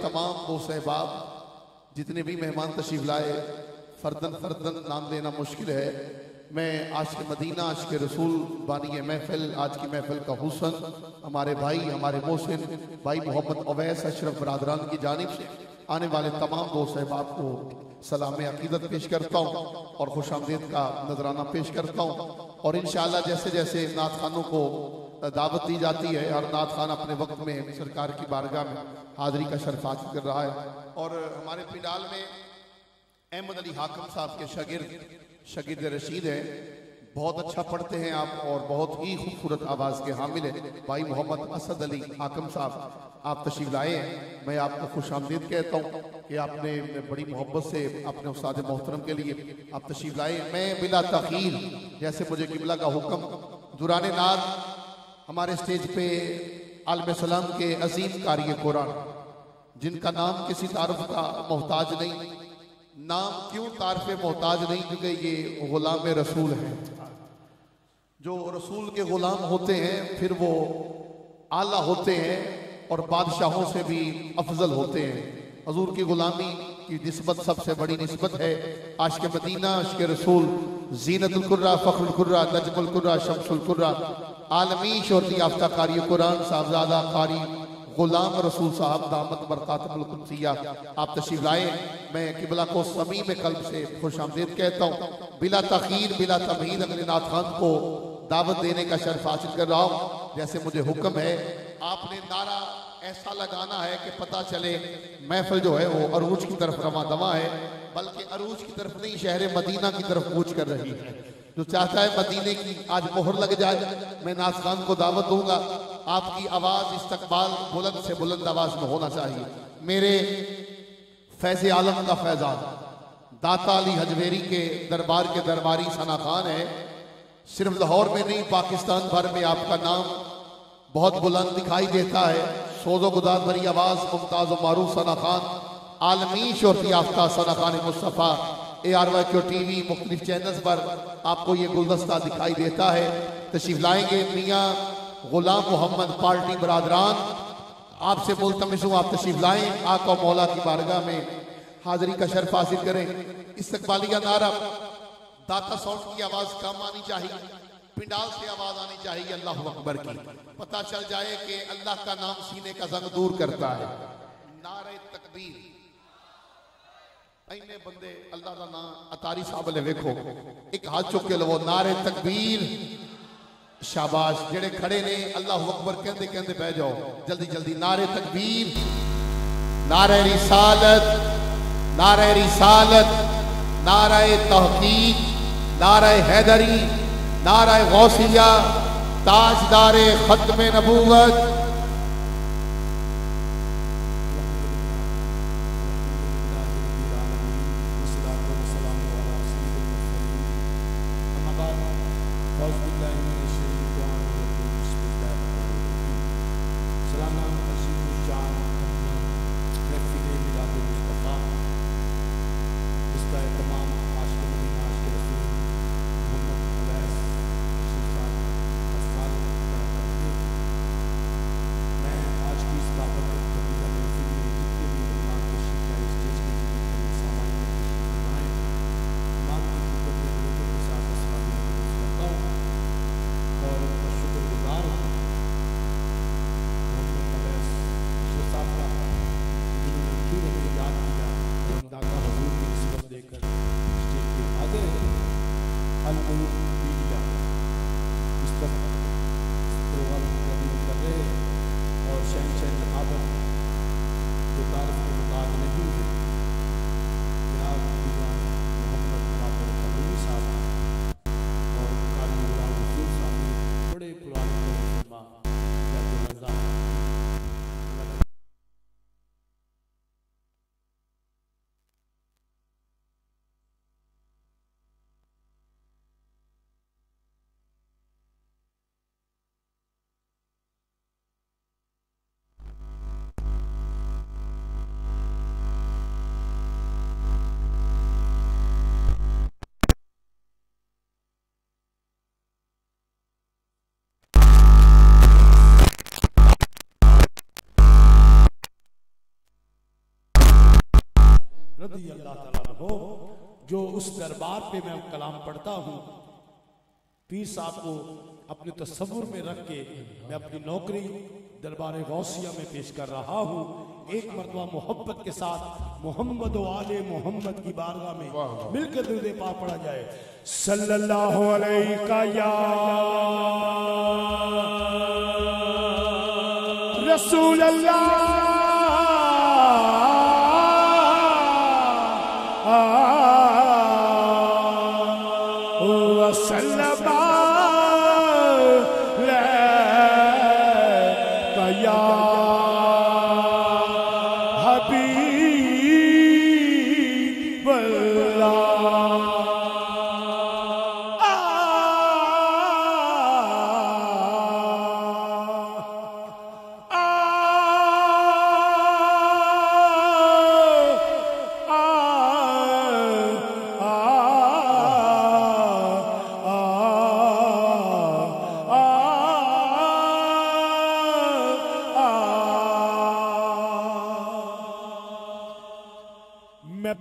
तमाम दोस्त अहबाब, जितने भी मेहमान तशरीफ लाए, फर्दन फर्दन नाम लेना मुश्किल है। मैं आशिक़ मदीना, आशिक़ रसूल बानी महफिल, आज की महफिल का हुसन हमारे भाई, हमारे मोहसिन भाई मोहम्मद अवैस अशरफ बरादरान की जानिब से आने वाले तमाम दोस्त अहबाब को सलाम अकीदत पेश करता हूँ और खुशामदीद का नजराना पेश करता हूँ। और इंशाअल्लाह जैसे जैसे नात खानों को दावत दी जाती है और नात खान अपने वक्त में सरकार की बारगाह में हाजिरी का शर्फ हासिल कर रहा है। और हमारे पिंडाल में अहमद अली हाकिम साहब के शागिर्द रशीद है, बहुत अच्छा पढ़ते हैं आप और बहुत ही खूबसूरत आवाज़ के हामिल है भाई मोहम्मद असद अली हाकिम साहब। आप तशरीफ लाए हैं, मैं आपको खुश आमदीद कहता हूँ कि आपने बड़ी मोहब्बत से अपने उस्ताद मोहतरम के लिए आप तशरीफ लाए। मैं बिला तखीर, जैसे मुझे किबला का हुक्म, दुराने नाद हमारे स्टेज पे आलम सलाम के अजीम कारी कुरान, जिनका नाम किसी तारफ का मोहताज नहीं। नाम क्यों तारफे मोहताज नहीं? क्योंकि ये गुलाम रसूल हैं। जो रसूल के गुलाम होते हैं फिर वो आला होते हैं और बादशाहों से भी अफजल होते हैं। हजूर की गुलामी की निस्बत सबसे बड़ी निस्बत है। आशिक़ मदीना, आशिक़ रसूल, जीनतुल कुर्रा, फ़ख्रुल कुर्रा, नजमुल कुर्रा, शम्सुल कुर्रा, आलमी शोहरत याफ्ता कारी कुरान साहबजादा कारी गुलाम रसूल साहब दामत बरकातुल कुद्सिया आप तशरीफ लाए। मैं किबला को समीम कल्ब से खुश आमदीद कहता हूँ। बिला तखीर बिला तमहीद अगले नात खान को दावत देने का शर्फ हासिल कर रहा हूँ। जैसे मुझे हुक्म है, आपने नारा ऐसा लगाना है कि पता चले महफिल जो है वो अरूज की तरफ रवा दवा है, बल्कि अरूज की तरफ नहीं, शहर मदीना की तरफ कूच कर रही है। जो चाहता है मदीने की आज मोहर लग जाए, मैं नात खान को दावत दूंगा। आपकी आवाज इस्तकबाल बुलंद से बुलंद आवाज में होना चाहिए। मेरे फैज़ आलम का फैजान दाता अली हजवेरी के दरबार के दरबारी सना खान है। सिर्फ लाहौर में नहीं, पाकिस्तान भर में आपका नाम बहुत बुलंद दिखाई देता है। सोजो गुदार भरी आवाज, मुमताज मारूफ सना खान, आलमी शोहरत याफ्ता सना खान मुस्तफ़ा, ARYQ TV मुख्तलिफ चैनल्स पर आपको ये गुलदस्ता दिखाई देता है। तशरीफ लाएंगे मियाँ गुलाम मोहम्मद पार्टी बरादरान, आपसे मुल्तमिस हूँ आप तशरीफ लाएं, आका मौला की बारगाह में हाजिरी का शर्फ हासिल करें। इस्तकबालिया नारा, दाता साउंड की आवाज कम आनी चाहिए, पिंडाल से आवाज आनी चाहिए अल्लाह अकबर की, पता चल जाए कि अल्लाह का नाम सीने का जंग दूर करता है। नारे तकबीर, इन्ने बंदे अल्लाह का नाम अतारी साहब ने वेखो एक हाथ चुक के लो, नारे तकबीर, शाबाश। जेड़े खड़े ने अल्लाह अकबर कहते कहते बह जाओ जल्दी जल्दी। नारे तकबीर, नारे रिसालत, नारे रिसालत, नारे तहकीक, नारे हैदरी, नारे गौसिया, ताजदारे खत्म नबूवत। रज़ी अल्लाह ताला अन्हु, जो उस दरबार पे मैं कलाम पढ़ता हूँ, पीर साहब को अपने तसव्वुर में रख के मैं अपनी नौकरी दरबार गौसिया में पेश कर रहा हूँ। एक मरतबा मोहब्बत के साथ मोहम्मद व आले मोहम्मद की बारगाह में मिलकर दुरूद पाक पढ़ा जाए। सल्लल्लाहु अलैहि या रसूल अल्लाह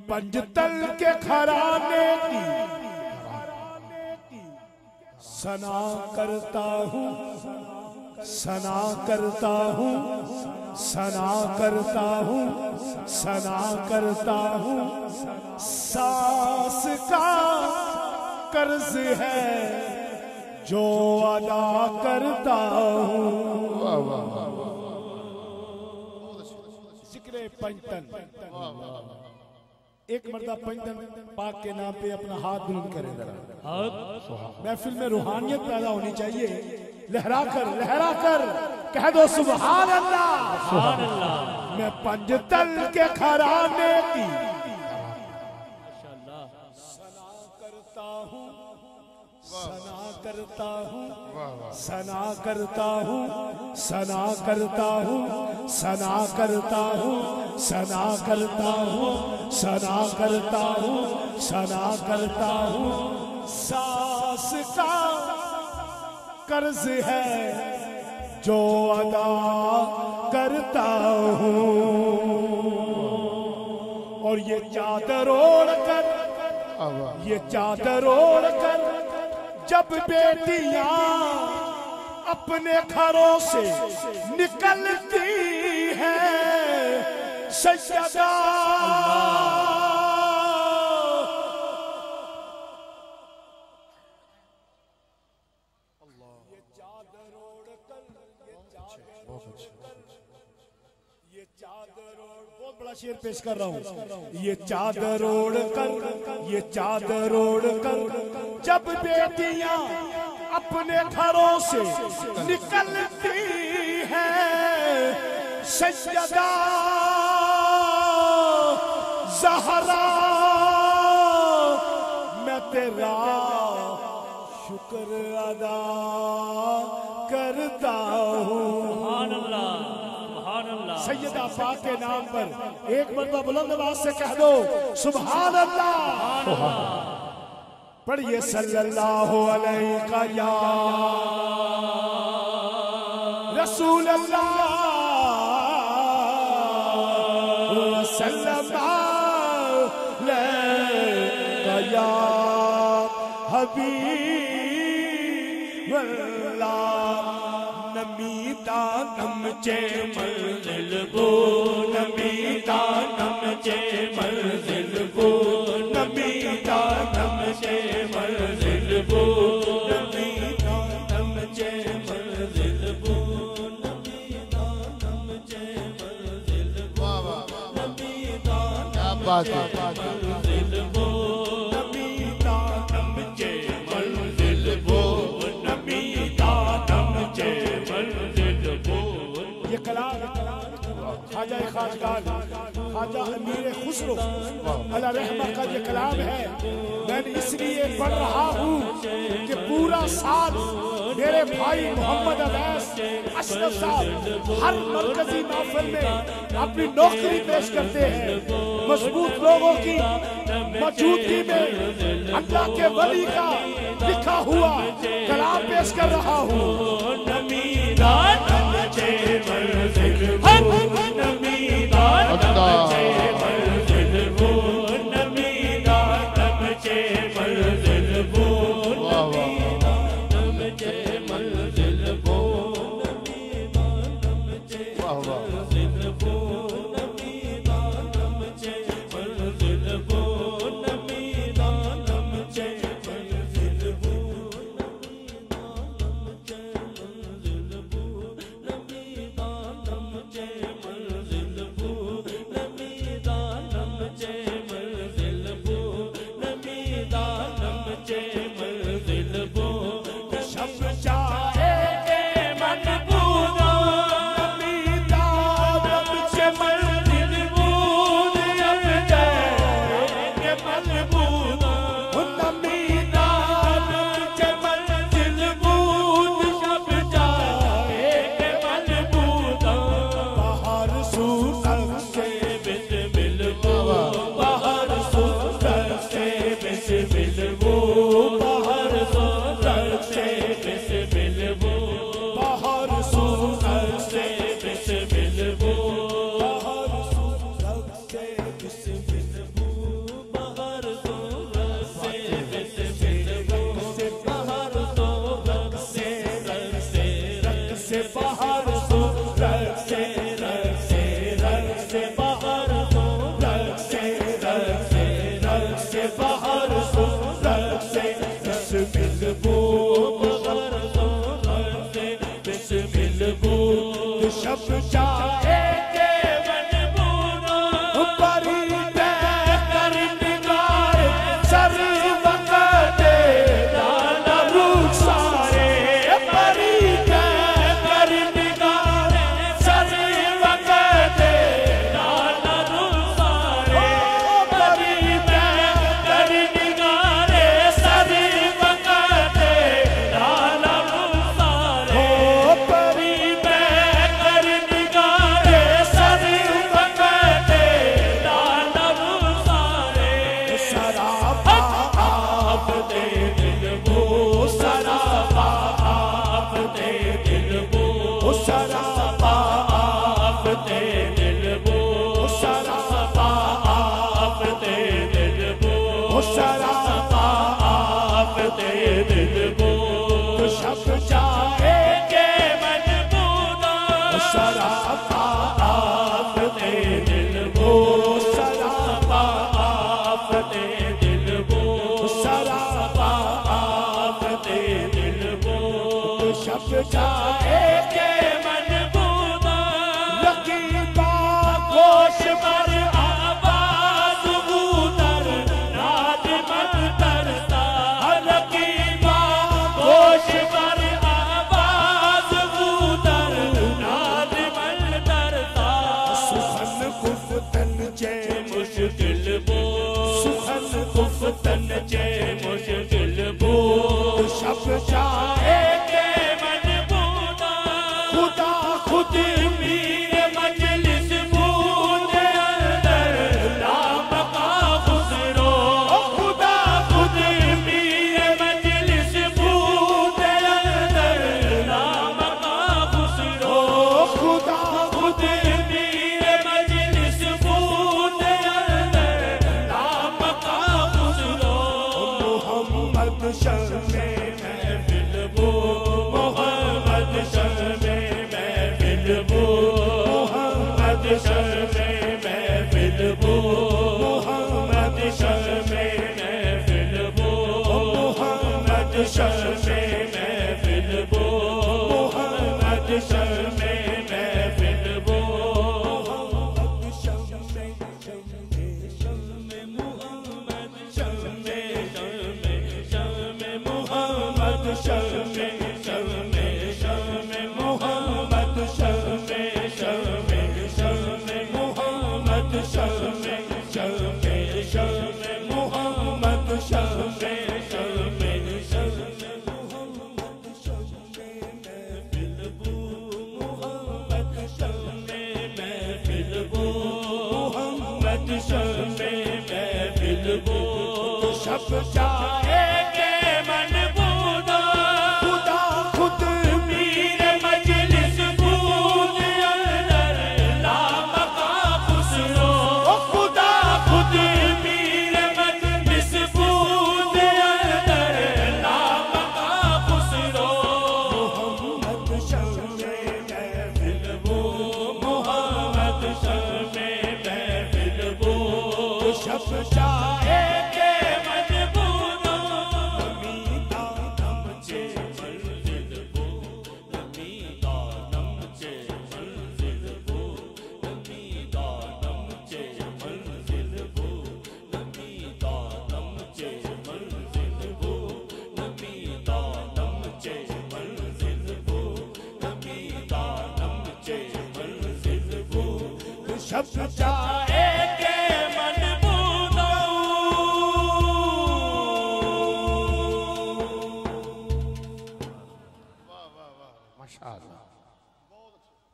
पंजतल के घराने की सना करता हूँ, सना करता हूँ, सना करता हूँ, सना करता हूँ। सास का कर्ज है जो अदा करता हूँ। जिक्र पंजतन, एक मर्दा पंजतन पाक के नाम पे अपना हाथ बुलंद करे जरा। महफिल में रूहानियत पैदा होनी चाहिए। लहरा कर कह दो सुभान अल्लाह। सुभान अल्लाह। मैं पंजतन के घराने की सना करता हूँ, सना करता हूँ, सना करता हूँ, सना करता हूँ, सना करता हूँ, सना करता हूँ, सना करता हूँ, सना करता हूँ। सास का कर्ज है जो अदा करता हूँ। और ये चादर ओढ़ कर, ये चादर ओढ़ कर जब बेटियां अपने घरों से निकलती है सज्जदा, ये चादर ओढ़ कर, ये चादर ओढ़, बहुत बड़ा शेर पेश कर रहा हूँ। ये चादर ओढ़ कर, ये चादर ओढ़ कर जब बेटियां अपने घरों से निकलती है सज्जदा, ज़हरा मैं तेरा शुक्र अदा करता हूँ। सुभान अल्लाह, सुभान अल्लाह। सैयदा पाक के नाम पर एक मरतबा बुलंद आवाज से कह दो सुभान अल्लाह। पढ़िए सल्लल्लाहु अलैहि या रसूल अल्लाह, सल्लल्लाहु अलैहि या हबीब अल्लाह। नमीता नमचे मंजिल को, नमीता नमचे मंजिल को, नमीता नमचे मंजिल को, नमीता नमचे मंजिल को, नमीता नमचे मंजिल को, नमीता नमचे मंजिल को, नमीता नमचे मंजिल को, नमीता नमचे मंजिल को। ये कलाम ख्वाजा खाजगान ख्वाजा अमीर खुसरो अला रहमा का ये कलाम है। मैंने इसलिए पढ़ रहा हूँ कि पूरा साल मेरे भाई मोहम्मद अवैस अशरफ साहब हर मरकजी महफिल में अपनी नौकरी पेश करते हैं। मजबूत लोगों की मौजूदगी में अल्लाह के वली का लिखा हुआ कलाम पेश कर रहा हूँ। नमीदा नमचे मंजिल को, नमीदा नमचे मंजिल को। गुफ्तन चे मुश्किल बो सुखन गुफ्तन चे मुश्किल बो शब चाहे के मन बूदा खुदा खुद मीर मजलिस बूदे अंदर राम का खुसरो खुदा खुद मीर मजलिस बूदे अंदर राम का खुसरो खुदा खुद मीर मजलिस बूदे अंदर राम का खुसरो मोहम्मद शर्मे महफिल बो मोहम्मद शर्मे महफिल बो मोहम्मद शर्मे महफिल बो मोहम्मद शर्मे महफिल बो मोहम्मद शर्मे महफिल बो मोहम्मद शर्मे महफिल बो मोहम्मद शर्मे मोहम्मद शर्मे शर्मे मोहम्मद शर्मे शर्मे शर्मे मोहम्मद शर्मे शर्मे शर्मे मोहम्मद शर्मे शर्मे शर्मे मोहम्मद शर्मे शर्मे शर्मे मोहम्मद शर्मे महफिल बो मोहम्मद शर्मे महफिल बो मोहम्मद शर्मे महफिल बो शब चाहे के मन बूदा खुदा खुद मीर मजलिस बूद अंदर राम का खुसरो खुदा खुद मीर मजलिस बूद अंदर राम का खुसरो मोहम्मद शर्मे महफिल बो मोहम्मद शर्मे महफिल बो शब चाहे के मन बूदा मीता दम चे मंजिल बो नमीदा नमचे मंजिल बो नमीदा नमचे मंजिल बो नमीदा नमचे मंजिल बो नमीदा नमचे मंजिल बो नमीदा नमचे मंजिल बो शब चाहे के मन बूदा माशाअल्लाह।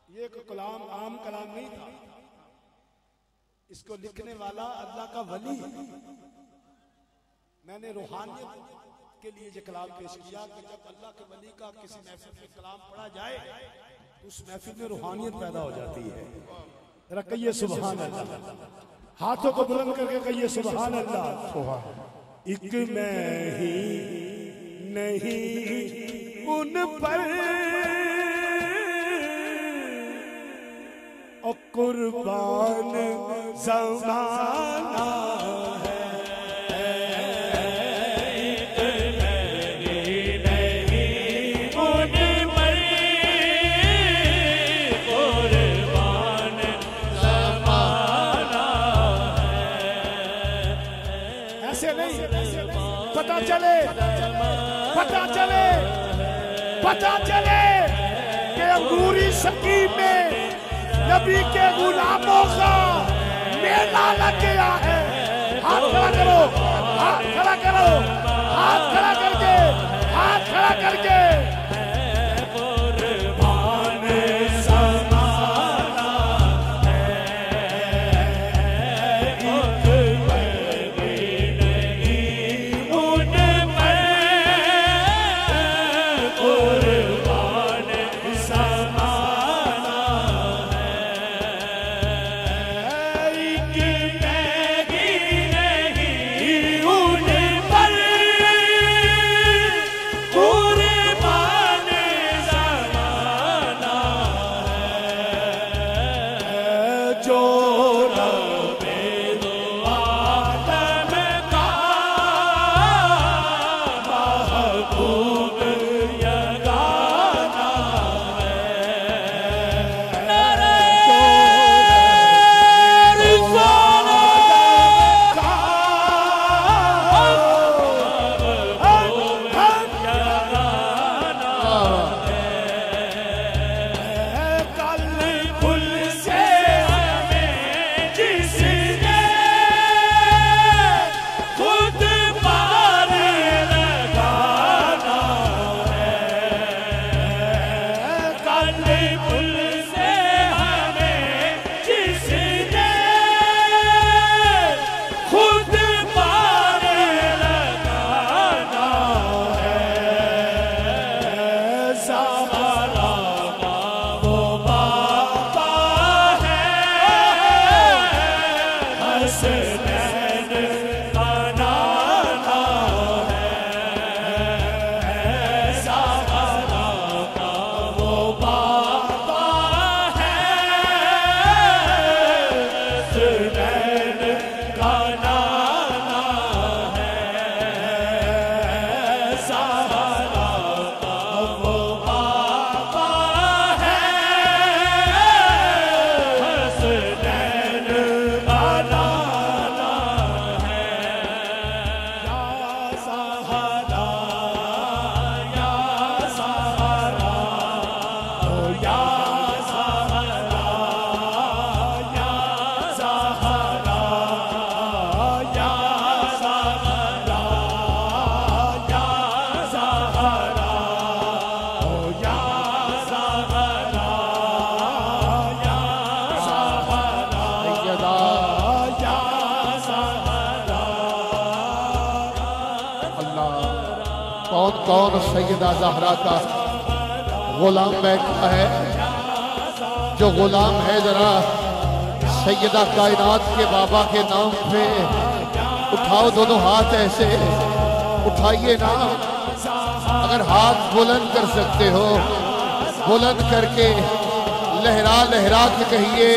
ये कोई कलाम आम कलाम नहीं था, इसको लिखने वाला अल्लाह का वली है। मैंने रूहानियत के लिए ये कलाम पेश किया कि जब अल्लाह के वली का किसी महफिल में कलाम पढ़ा जाए तो उस महफिल में रूहानियत पैदा हो जाती है। जरा कहिए सुभान अल्लाह, हाथों को बुलंद करके कहिए सुभान अल्लाह। एक मैं ही नहीं उन पर और कुर्बान ज़माना है। उन पर कुर्बान ज़माना ऐसे नहीं, पता चले कि अंगूरी सकीम में नबी के गुलामों का मेला लग गया है। हाथ खड़ा करो, हाथ खड़ा करो, हाथ खड़ा करके, हाथ खड़ा करके। कुर्बान ज़माना उन पर कुर्बान ज़माना एक मैं ही नहीं उन पर कुर्बान कौन कौन सैयदा ज़हरा का गुलाम बैठा है? जो गुलाम है जरा सैयदा कायनात के बाबा के नाम पे उठाओ दोनों हाथ, ऐसे उठाइए ना। अगर हाथ बुलंद कर सकते हो बुलंद करके लहरा लहरा के कहिए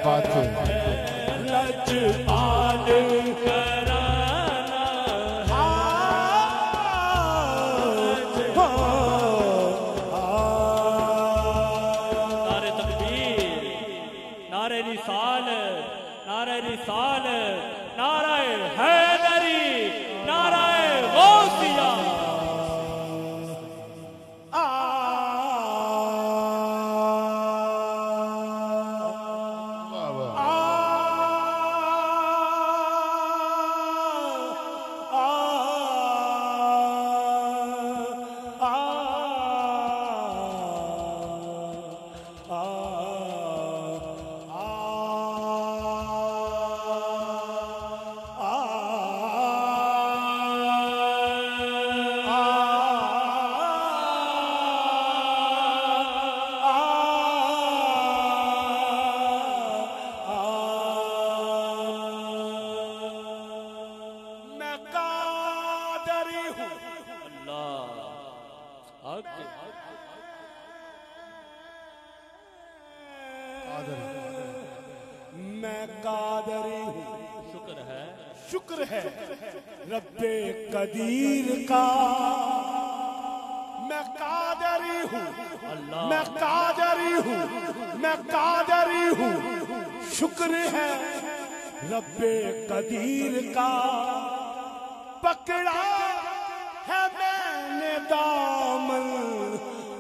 बात है। लजपाल कराना नारे तकबीर, नारे रिसालत, नारे रिसालत, नारे हैदरी, नारे गौसिया। मैं कादरी हूँ, शुक्र है रब्बे कदीर का। मैं कादरी हूँ, मैं कादरी हूँ, मैं कादरी हूँ, शुक्र है रब्बे कदीर का। पकड़ा है मैंने दामन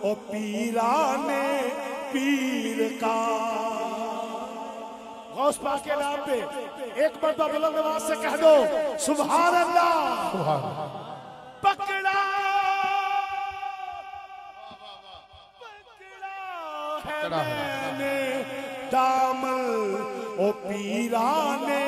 ओ पीरा ने पीर का। गौस पाक के नाम पे एक मरतबा बुलंद आवाज से कह दो सुभान अल्लाह। पकड़ा है मैंने दामन ओ पीरा ने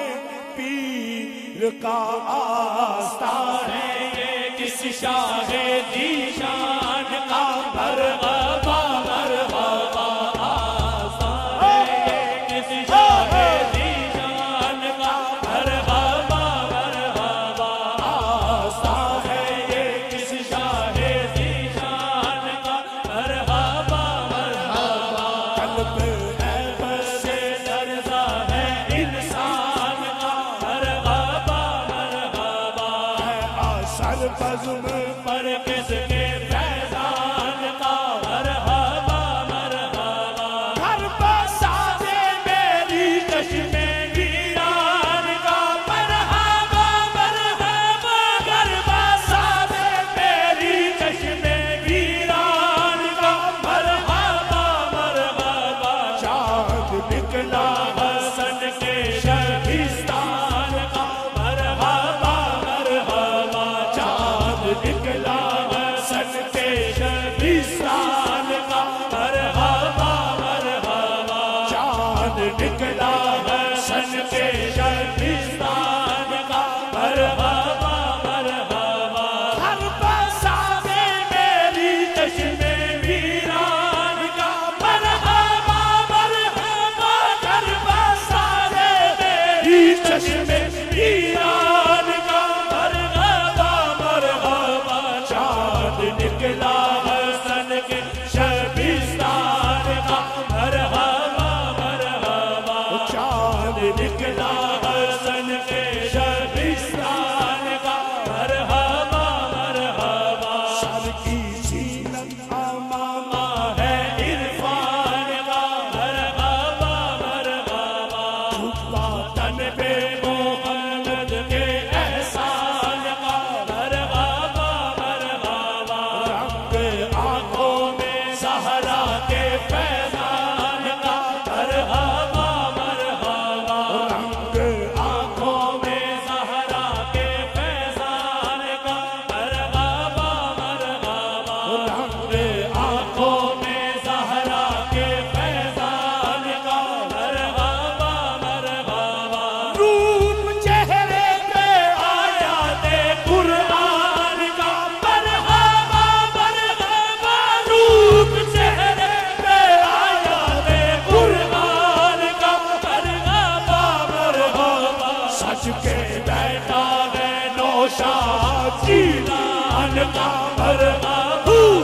पीर का। आस्था है ये किस शाहे दीशान का मरहबा मरहबा। आस्था है ये किस शाहे दीशान का मरहबा मरहबा। आस्था है ये किस शाहे दीशान का मरहबा मरहबा। कल्ब है बसे दर्जा है इंसान का मरहबा मरहबा। है आसर बज़्म पर किसके फैज़ान का मरहबा मरहबा। घर बसा दे मेरी चश्मे वीरान का मरहबा मरहबा। घर बसा दे मेरी चश्मे वीरान का मरहबा मरहबा। चाँद निकला हसन के शबिस्तान का मरहबा मरहबा। चाँद निकला हसन के शबिस्तान का मरहबा मरहबा। चाँद चांद निकला हसन के शबिस्तान का, मरहबा मरहबा। चांद निकला हसन के शबिस्तान का, मरहबा मरहबा। सर की जीनत अमामा है इरफान का, मरहबा मरहबा। झुका तन पे मोहम्मद के एहसान का, मरहबा मरहबा। रंग आंखों में ज़हरा के फैज़ान का, मरहबा मरहबा। रंग आंखों में ज़हरा के फैज़ान का, मरहबा मरहबा। रंग आंखों में ज़हरा के फैज़ान का, मरहबा मरहबा। रूप चेहरे पे आयाते कुरान का, मरहबा मरहबा। रूप चेहरे पे आयाते कुरान का, मरहबा मरहबा। सज के बैठा है नौशाद जीलान का, मरहबा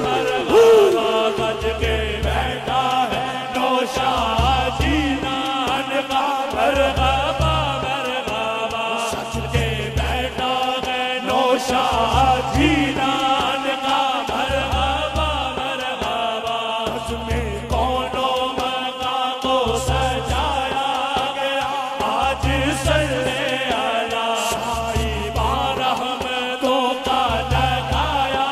मरहबा। सज के बैठा है नौशाद जीलान का, मरहबा मरहबा। सज के बैठा है नौशाद जीलान का, मरहबा मरहबा। में कौनो मका को सजाया गया, आज सल्ले अला। साहिबा रहमतों का लगाया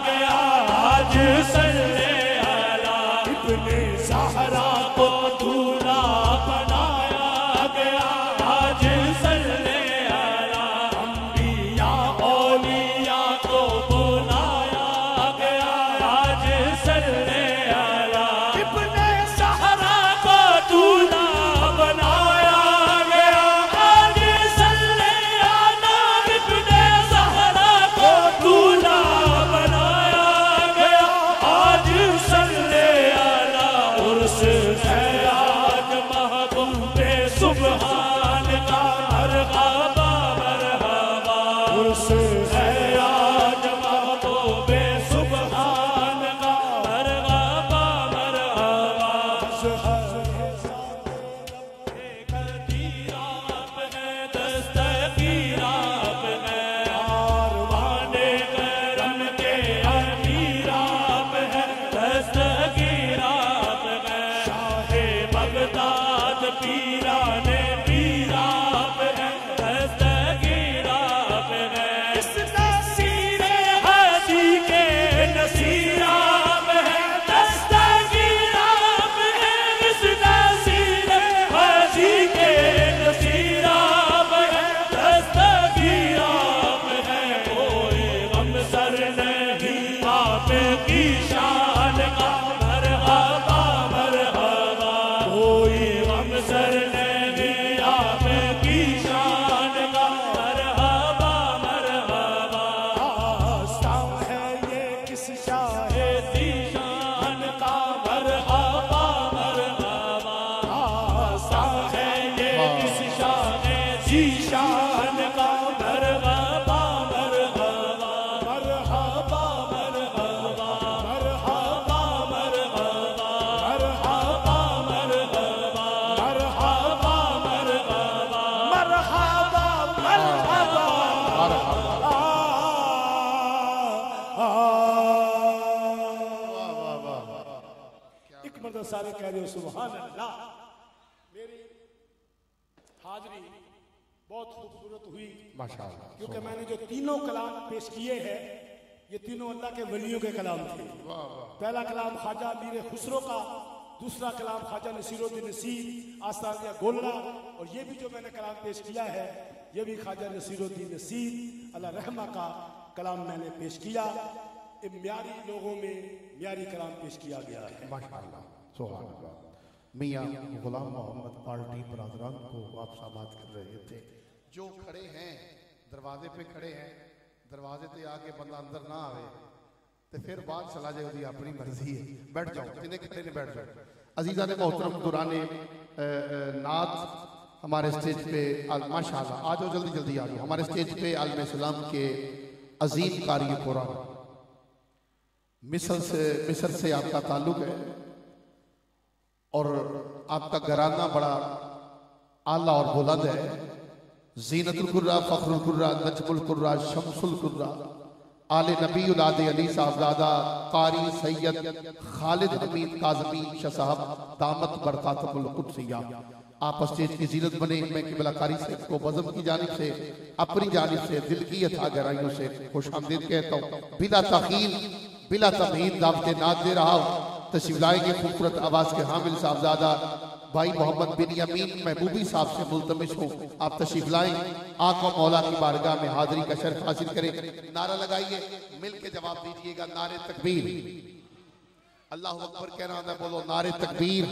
गया, आज सल्ले अला। इब्ने ज़हरा को दूल्हा बनाया गया, आज सल्ले अला। अंबिया औलिया को बुलाया गया, आज सल्ले अला। इब्ने ज़हरा को दूल्हा बनाया गया, आज सल्ले अला। इब्ने ज़हरा को दूल्हा बनाया गया, आज सल्ले अला। उर्स है आज महबूबे सुब्हान का, मरहबा मरहबा। उर्स है आज महबूबे सुब्हान का, मरहबा मरहबा। कदीराप है दस्तगीराप है, कारवाने करम के अमीराप है, दस्तगीराप है। शाहे बगदाद पीराने पीराप है, दस्तगीराप है। इस नसीरे हाजी के नसीराप है, दस्तगीराप है। इस नसीरे हाजी के नसीराप है, दस्तगीराप है। कोई गमसर नहीं आपकी शान का, मरहबा मरहबा। कोई गमसर नहीं आपकी शान का, मरहबा मरहबा। आस्था है ये किस शाहे ज़ीशान का, मरहबा मरहबा। आस्था है ये किस शाहे ज़ीशान का, मरहबा मरहबा। मरहबा मरहबा। मरहबा मरहबा। मरहबा मरहबा। मरहबा मरहबा। मरहबा मरहबा। एक मर्द सारे कह रहे हो सुभान अल्लाह। मेरी हाजरी बहुत खूबसूरत हुई, माशाअल्लाह। क्योंकि मैंने जो तीनों कलाम पेश किए हैं, ये तीनों अल्लाह के वलियों के कलाम थे। पहला कलाम ख्वाजा मीर खुसरो का, दूसरा कलाम ख्वाजा नसीरुद्दीन नसीर आस्तानिया गोलरा, और ये भी जो मैंने कलाम पेश किया है, ये भी ख्वाजा नसीरुद्दीन नसीर अल्लाह रहमा का कलाम मैंने पेश किया। म्यारी लोगों में म्यारी कलाम पेश किया गया है। माशाअल्लाह, सुभान अल्लाह। मियाँ गुलाम मोहम्मद पार्टी बरादरान को आप समात कर रहे थे। जो खड़े हैं दरवाजे पे खड़े हैं, दरवाजे पे आके बंदा अंदर ना आवे तो फिर बाहर चला जाए, उसकी अपनी मर्जी है। बैठ जाओ, जिन्हें खड़े ने बैठ जाओ। अजीज़ा ने मोहतरम दुराने नात हमारे स्टेज पे माशाअल्लाह, आ जाओ जल्दी जल्दी आ जाओ। हमारे स्टेज पे आलम इस्लाम के अजीम कारी कुरान मिस्र से आपका ताल्लुक है और आपका घराना बड़ा आला और बुलंद है। जीनतुल कुर्रा, फखरुल कुर्रा, नजमुल कुर्रा, शमसुल कुर्रा, आले नबी उलादे अली साहबजादा कारी सैयद खालिद हमीद काज़मी शाह साहब दामत बरकातुल कुद्सिया, आप स्टेज की जीनत बने। मैं किबला कारी से को बज़म की जानिब से, अपनी जानिब से, दिल की अथा गहराइयों से खुशामदीद कहता हूँ। बिला तखीर बिला तमहीद दावते नाद दे रहा हूँ। तशरीफ लाएंगे खूबसूरत आवाज़ के हामिल साहबजादा भाई मोहम्मद बिन यमीन महबूबी साहब से मुल्तमिस हूँ, आप तशरीफ लाएं। आका मौला की बारगाह में हाजिरी का शर्फ हासिल करें। नारा लगाइए, मिल के जवाब दीजिएगा। नारे तकबीर, अल्लाह अकबर कहना है, बोलो नारे तकबीर,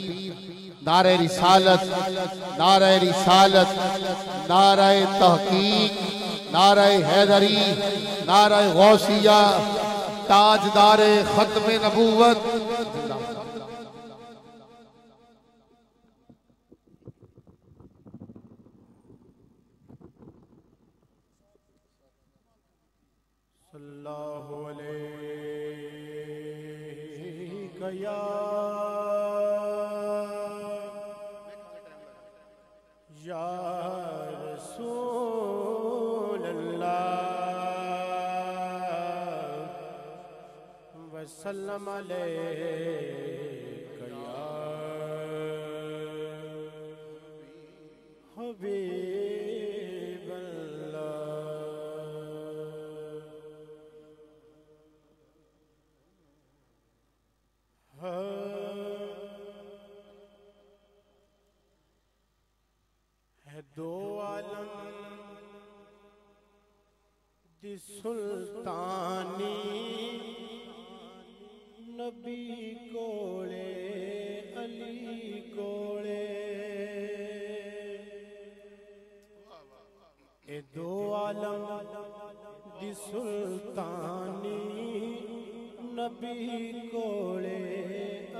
नारे रिसालत, नारे रिसालत, नारे तहकीक, नारे हैदरी, नारे गौसिया, ताजदारे खत्म नबूवत। सल्लल्लाहु अलैहि या रसूल अल्लाह वसल्लम अलैका या हबीब है दो आलम दी सुल्तानी नबी कोले अली कोले, ए दो आलम दी सुल्तानी नबी कोले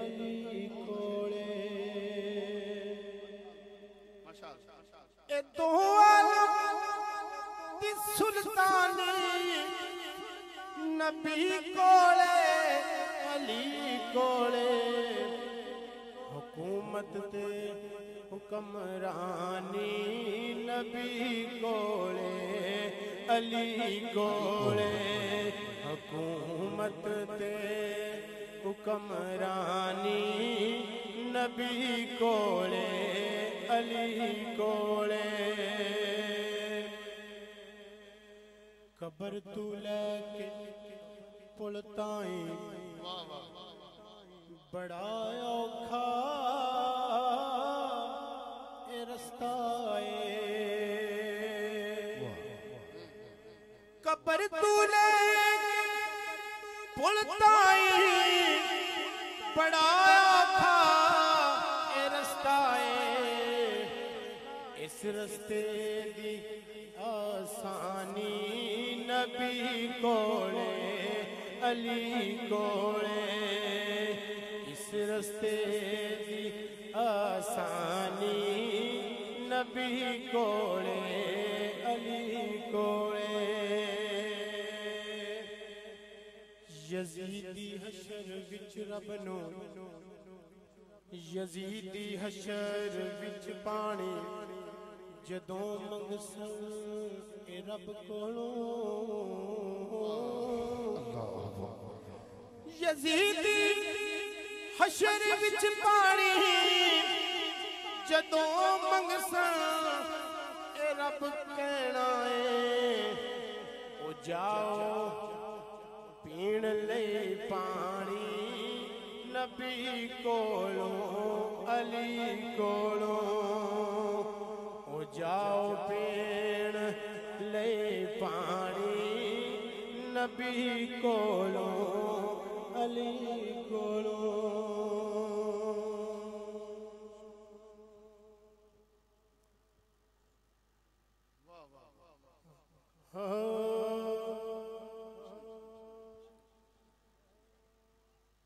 अली कोले, ए दो आलम दी सुल्तानी नबी कोले अली कोले, हुकूमत ते हुक्मरानी नबी कोले अली कोले, हुकूमत ते हुक्मरानी नबी कोले अली कोले, कबर तू लैके पुल ताईं बड़ा औखा ए रस्ता कबर तू लैके पुल ताईं बड़ा औखा ए रस्ता इस रस्ते दी आसानी नबी कोले अली कोले, इस रस्ते दी आसानी नबी कोले अली कोले, यजीदी हशर विच रब नो, यजीदी हशर विच पानी जदों मंगसन ए रब कोलों, यजीदी हशर विच पानी जदों मंगसन ए रब कहना है, ओ जाओ पीण ले पानी नबी कोलों अली कोलों, ओ जाओ पीण ले पानी नबी कोलों अली कोलों।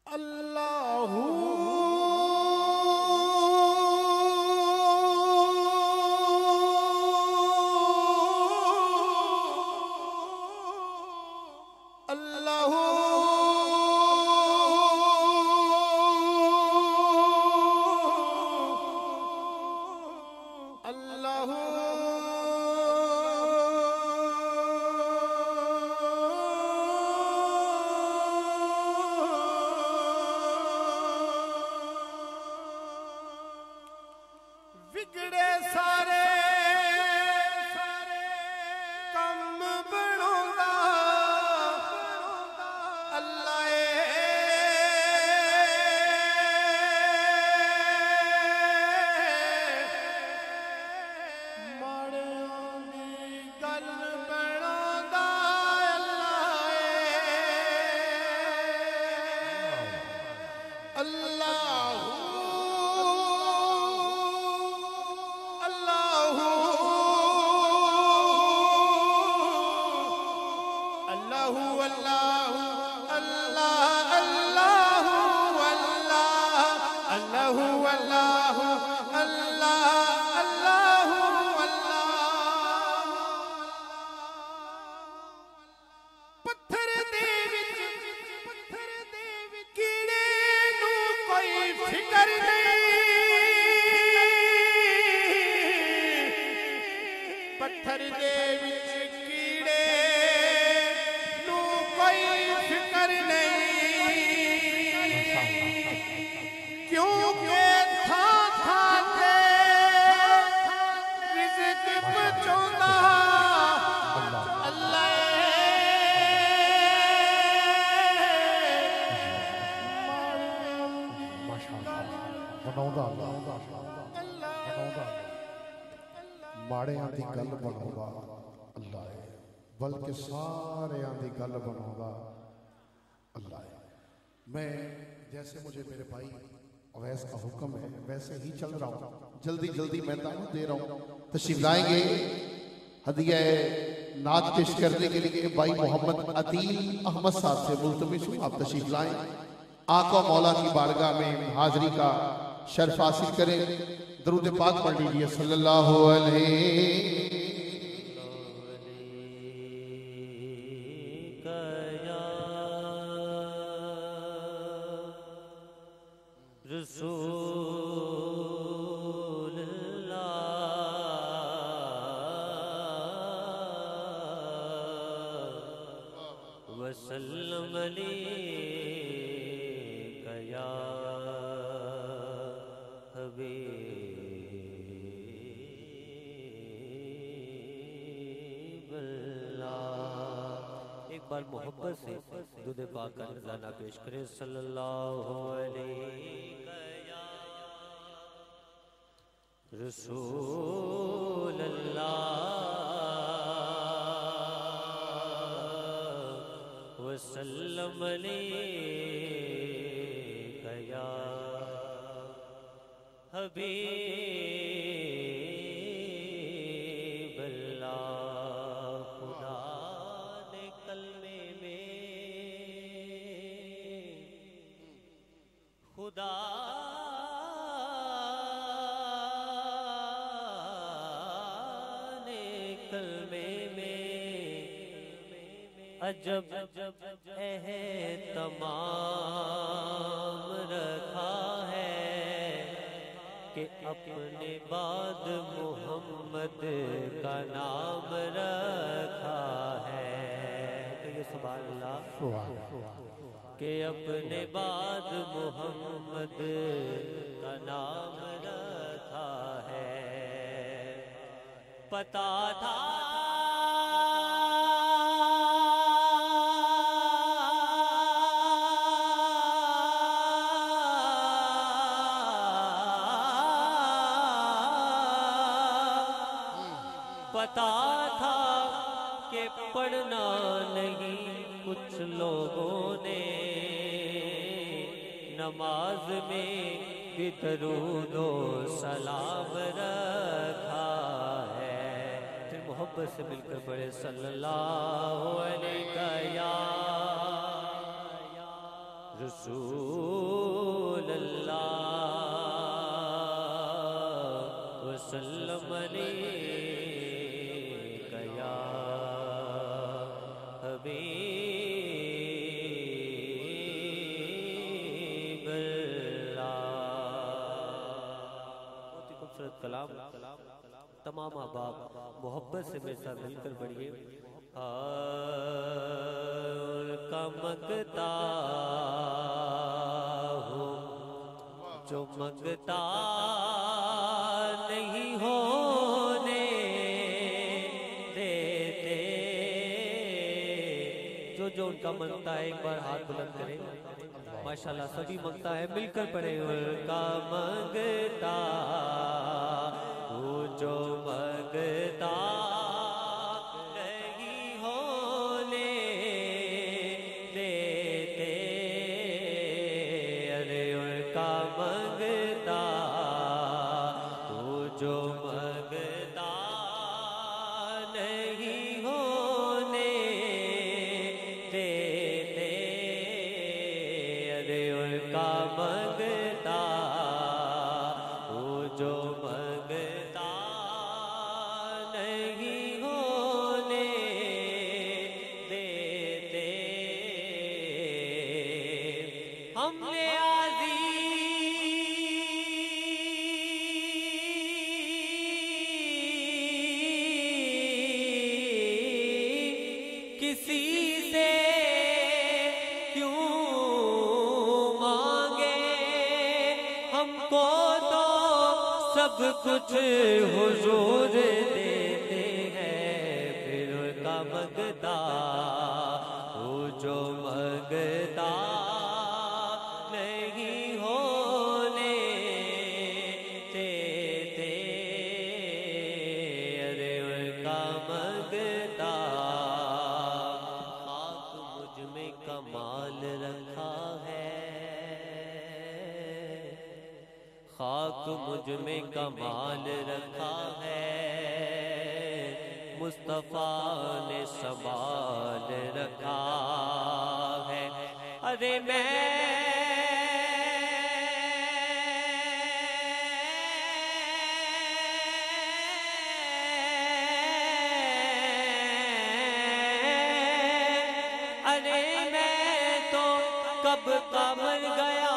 अल्लाहू अल्लाहू बिगड़े सारे कम बनोंदा अल्लाह माड़ियां दी गल बनांदा अल्लाह पत्थर दे विच कीड़े नू कोई फिकर नहीं क्योंकि था ते रिज़्क़ पहुंचांदा अल्लाह माड़ियां दी गल बनाउंदा अल्लाह है बल्कि सारियां दी गल बनाउंदा अल्लाह है। मैं जैसे मुझे मेरे भाई अवैस का हुक्म है वैसे ही चल रहा हूँ, जल्दी जल्दी मैं दावत दे रहा हूँ। तशरीफ लाएंगे हदिया नात पेश करने के लिए भाई मोहम्मद अदील अहमद साहब से मुल्तमिस हूँ आप तशरीफ लाएं, आका मौला की बारगाह में हाजिरी का शर्फ हासिल करें। दरूद पाक पढ़ लीजिए सल्लल्लाहु अलैहि रसूलुल्लाह वसल्लम अलैका या एक बार मोहब्बत से दुद पाक का नज़राना पेश करें सल्लल्लाहु अलैहि रसूलल्लाह वसल्लम अलैका या हबीब अल्लाह। खुदा ने कलमे में खुदा ने कलमे में अजब तमाम रखा है कि अपने बाद मोहम्मद का नाम रखा है। कहिए सुभान अल्लाह। कि अपने बाद मोहम्मद का नाम रखा है। पता था पता था कि पढ़ना नहीं कुछ लोगों ने नमाज में भी दरूदो सलाम रखा है। फिर मोहब्बत से मिलकर पढ़े सल्लल्लाहु अलैहि या रसूल अल्लाह वसल्लम अलैहि कलाम। तमाम अहबाब मोहब्बत से मेरे साथ मिलकर पढ़िए। मगता हो जो मगता नहीं होने देते। जो जो उनका मनता है एक बार हाथ बुलंद करें। माशाल्लाह सभी मंगता है, मिलकर पढ़े। उनका मंगता वो जो मंगता नहीं होने देते। अरे उनका मंगता वो जो मंगता नहीं होने देते। अरे उनका मंगता वो जो मंगता नहीं होने देते। हमने किसी से क्यों मांगे, हमको तो सब कुछ हुजूर देते हैं। फिर उनका मंगता वो जो मंगता नहीं होने देते। अरे उनका मंगता खाक मुझ में कमाल रखा है, खाक मुझ में कमाल रखा है। मुस्तफा ने संभाल रखा है। अरे मैं तो कब का मर गया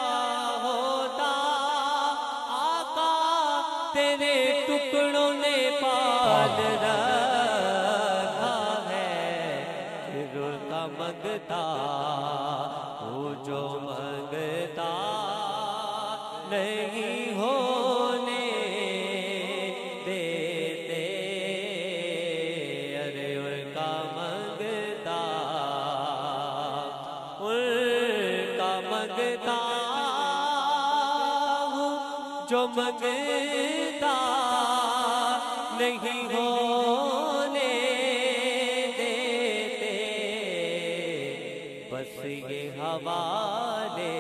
होता, आका तेरे टुकड़ों ने पाल रखा है। फिर उनका मंगता वो जो मंगता नहीं होने देते। अरे उनका मंगता जो मंगता नहीं होने देते। बस ये हवाले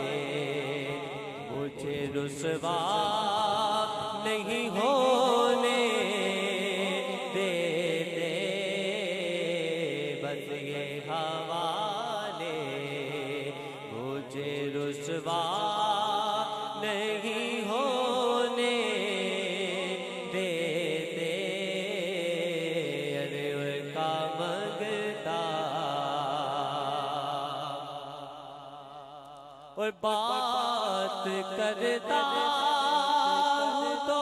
मुझे रुसवा नहीं होने देते। बस ये हवाले मुझे रुसवा नहीं होने देते। अरे उनका मंगता और बात करता हूँ तो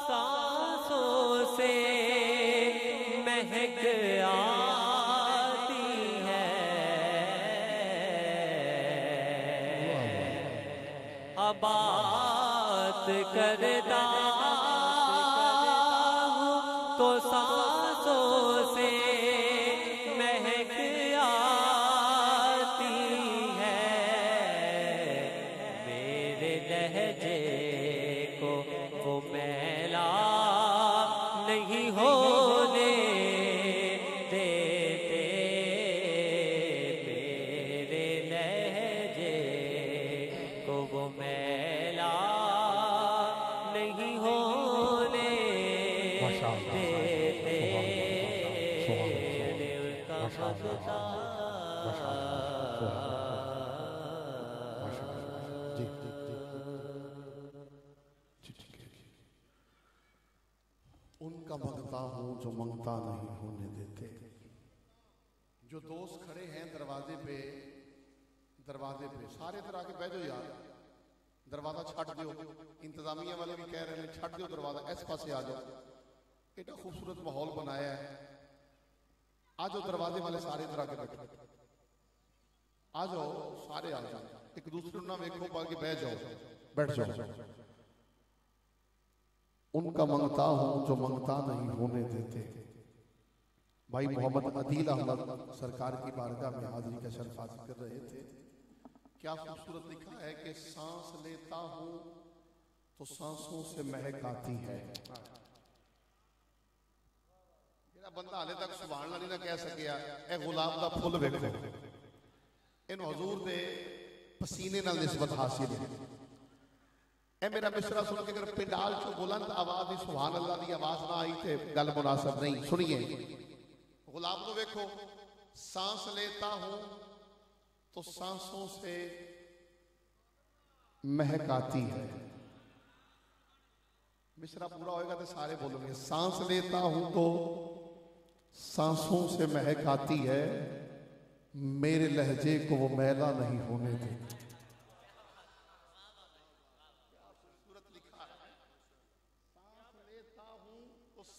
सांसों से महक आती है। बात करता हूँ तो सांसों से महक आती है। मेरे लहजे को वो मैला नहीं होने देते। मेरे लहजे को वो मैला नहीं होने देते। उनका मंगता उनका मंगता हूँ जो मंगता नहीं होने देते। जो दोस्त खड़े हैं दरवाजे पे सारे तरह के बह जाओ यार, दरवाजा छट दो। इंतजामिया वाले भी कह रहे हैं छट दो दरवाजा, इस पासे आ जाओ। एडा खूबसूरत माहौल बनाया है। आ जाओ दरवाजे वाले सारे तरह के बैठो, आ जाओ सारे आ जाओ। एक दूसरे ना वेखो बाकी बह जाओ, बैठ जाओ। उनका मंगता हूं जो मंगता नहीं होने देते। भाई मोहम्मद अदील अहमद सरकार की बारगाह में हाजिरी का शर्फ हासिल कर रहे थे। क्या खूबसूरत लिखा है कि सांस लेता हूं तो सांसों से महक आती है। मेरा बंदा हाले तक सुभान अल्लाह नहीं ना कह सकिया ए गुलाब दा फुल वेखो, इन हुजूर दे पसीने नाल निस्बत हासिल है। ए मेरा मिसरा सुन के अगर पिंडाल चो बुलंद आवाज ही सुभान अल्लाह दी आवाज ना आई थे गल मुनासिब नहीं। सुनिए गुलाब को वेखो, सांस लेता हूं तो सांसों से महक आती है। मिसरा पूरा होएगा तो सारे बोलेंगे। सांस लेता हूं तो सांसों से महक आती है, मेरे लहजे को वो मैला नहीं होने देती।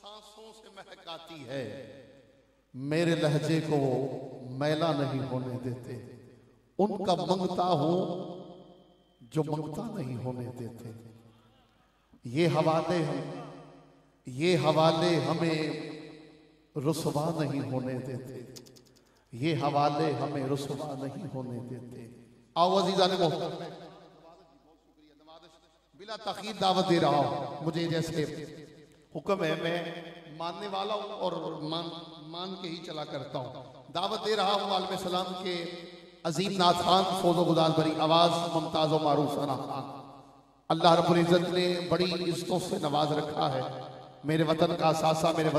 सांसों से महक आती है, मेरे लहजे को मैला नहीं होने देते। उनका मंगता हूं जो मंगता नहीं होने देते। ये हवाले हमें रुसवा नहीं होने देते। ये हवाले हमें रुसवा नहीं होने देते। आओ अजीज़ान मोहतरम, बिला तखीर दावत दे रहा हूं। मुझे जैसे हुक्म है, मैं मानने वाला हूं और मान के ही चला करता हूं। दावत दे रहा हूं आलम सलाम के अजीम नाथ खान, फोजो गुदार भरी आवाज, मुमताज और मारूफ सना खान। अल्लाह रब्बुल इज्जत ने बड़ी इज्जतों से नवाज रखा है। मेरे वतन का सासा, मेरे